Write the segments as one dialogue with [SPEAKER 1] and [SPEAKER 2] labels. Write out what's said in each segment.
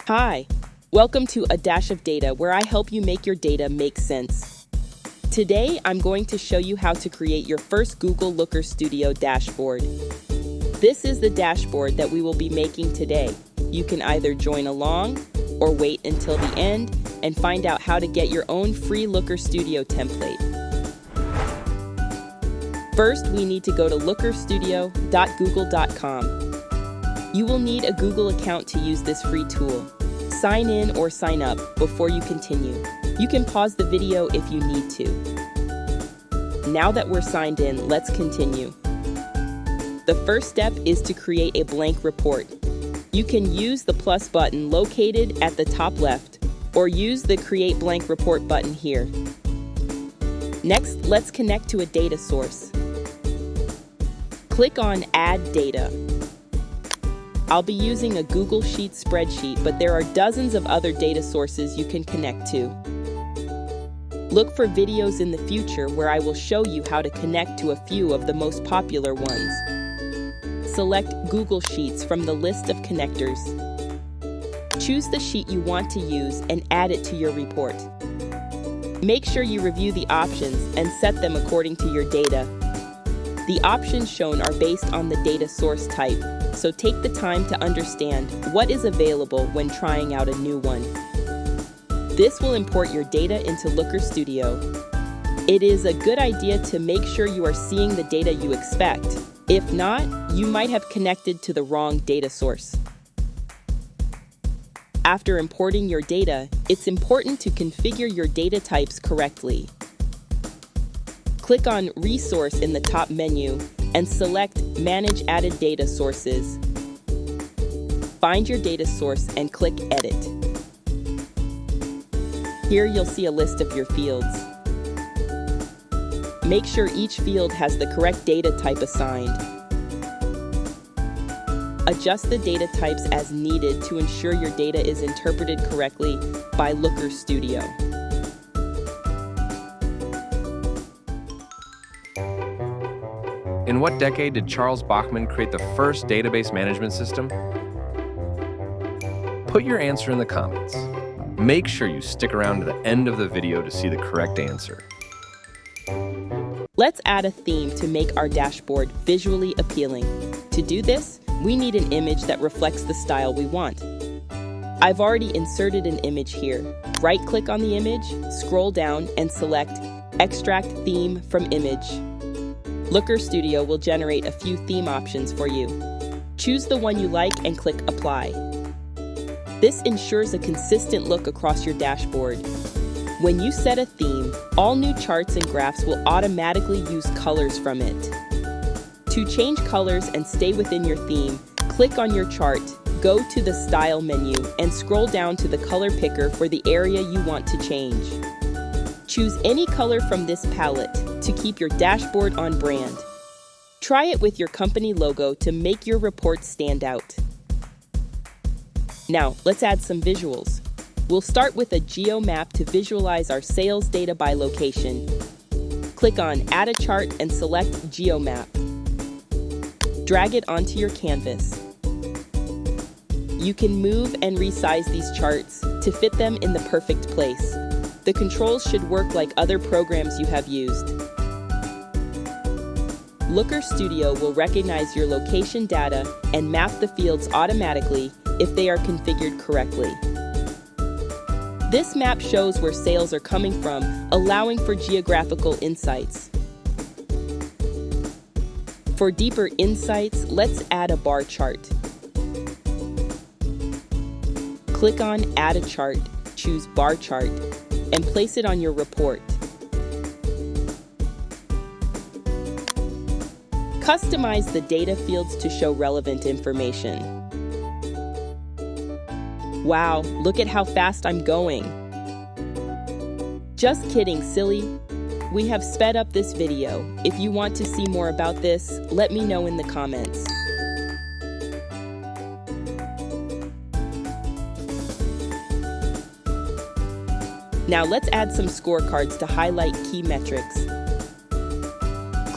[SPEAKER 1] Hi, welcome to A Dash of Data, where I help you make your data make sense. Today, I'm going to show you how to create your first Google Looker Studio dashboard. This is the dashboard that we will be making today. You can either join along or wait until the end and find out how to get your own free Looker Studio template. First, we need to go to lookerstudio.google.com. You will need a Google account to use this free tool. Sign in or sign up before you continue. You can pause the video if you need to. Now that we're signed in, let's continue. The first step is to create a blank report. You can use the plus button located at the top left, or use the Create Blank Report button here. Next, let's connect to a data source. Click on Add Data. I'll be using a Google Sheets spreadsheet, but there are dozens of other data sources you can connect to. Look for videos in the future where I will show you how to connect to a few of the most popular ones. Select Google Sheets from the list of connectors. Choose the sheet you want to use and add it to your report. Make sure you review the options and set them according to your data. The options shown are based on the data source type, so take the time to understand what is available when trying out a new one. This will import your data into Looker Studio. It is a good idea to make sure you are seeing the data you expect. If not, you might have connected to the wrong data source. After importing your data, it's important to configure your data types correctly. Click on Resource in the top menu and select Manage Added Data Sources. Find your data source and click Edit. Here you'll see a list of your fields. Make sure each field has the correct data type assigned. Adjust the data types as needed to ensure your data is interpreted correctly by Looker Studio.
[SPEAKER 2] In what decade did Charles Bachman create the first database management system? Put your answer in the comments. Make sure you stick around to the end of the video to see the correct answer.
[SPEAKER 1] Let's add a theme to make our dashboard visually appealing. To do this, we need an image that reflects the style we want. I've already inserted an image here. Right-click on the image, scroll down, and select Extract Theme from Image. Looker Studio will generate a few theme options for you. Choose the one you like and click Apply. This ensures a consistent look across your dashboard. When you set a theme, all new charts and graphs will automatically use colors from it. To change colors and stay within your theme, click on your chart, go to the Style menu, and scroll down to the color picker for the area you want to change. Choose any color from this palette to keep your dashboard on brand. Try it with your company logo to make your report stand out. Now, let's add some visuals. We'll start with a geo map to visualize our sales data by location. Click on Add a Chart and select Geo Map. Drag it onto your canvas. You can move and resize these charts to fit them in the perfect place. The controls should work like other programs you have used. Looker Studio will recognize your location data and map the fields automatically if they are configured correctly. This map shows where sales are coming from, allowing for geographical insights. For deeper insights, let's add a bar chart. Click on Add a Chart, choose Bar Chart, and place it on your report. Customize the data fields to show relevant information. Wow, look at how fast I'm going. Just kidding, silly. We have sped up this video. If you want to see more about this, let me know in the comments. Now let's add some scorecards to highlight key metrics.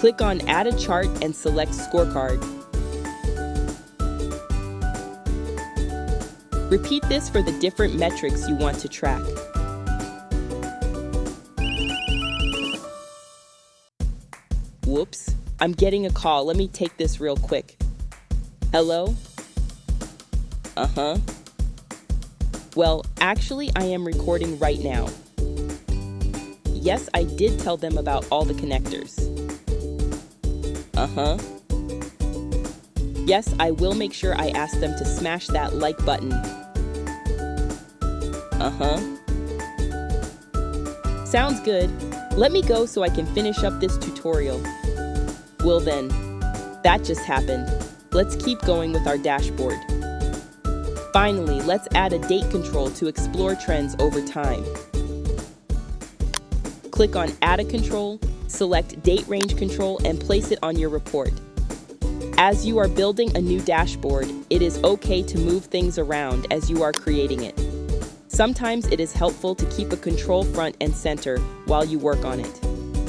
[SPEAKER 1] Click on Add a Chart and select Scorecard. Repeat this for the different metrics you want to track. Whoops, I'm getting a call. Let me take this real quick. Hello? Well, actually, I am recording right now. Yes, I did tell them about all the connectors. Yes, I will make sure I ask them to smash that like button. Sounds good. Let me go so I can finish up this tutorial. Well then, that just happened. Let's keep going with our dashboard. Finally, let's add a date control to explore trends over time. Click on Add a Control, select Date Range Control, and place it on your report. As you are building a new dashboard, it is okay to move things around as you are creating it. Sometimes it is helpful to keep a control front and center while you work on it.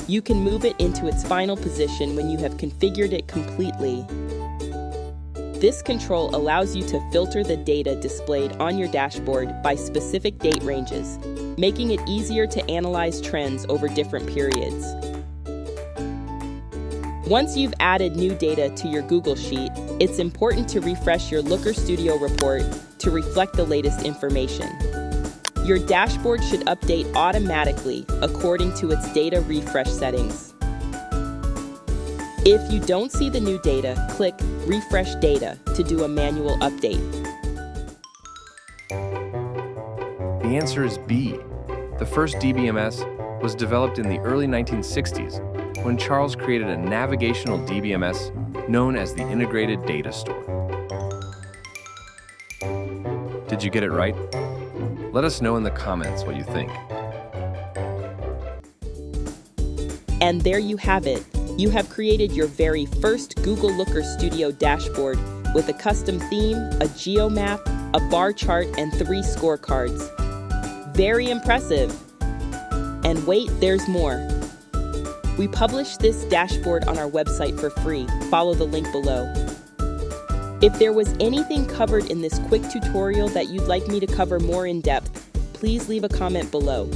[SPEAKER 1] You can move it into its final position when you have configured it completely. This control allows you to filter the data displayed on your dashboard by specific date ranges, making it easier to analyze trends over different periods. Once you've added new data to your Google Sheet, it's important to refresh your Looker Studio report to reflect the latest information. Your dashboard should update automatically according to its data refresh settings. If you don't see the new data, click Refresh Data to do a manual update.
[SPEAKER 2] The answer is B. The first DBMS was developed in the early 1960s when Charles created a navigational DBMS known as the Integrated Data Store. Did you get it right? Let us know in the comments what you think.
[SPEAKER 1] And there you have it. You have created your very first Google Looker Studio dashboard with a custom theme, a geo map, a bar chart, and 3 scorecards. Very impressive. And wait, there's more. We publish this dashboard on our website for free. Follow the link below. If there was anything covered in this quick tutorial that you'd like me to cover more in depth, please leave a comment below.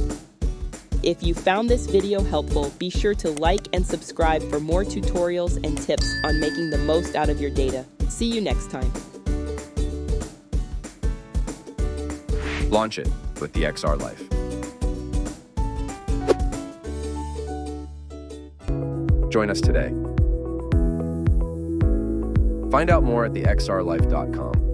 [SPEAKER 1] If you found this video helpful, be sure to like and subscribe for more tutorials and tips on making the most out of your data. See you next time.
[SPEAKER 2] Launch it with the XR Life. Join us today. Find out more at thexrlife.com.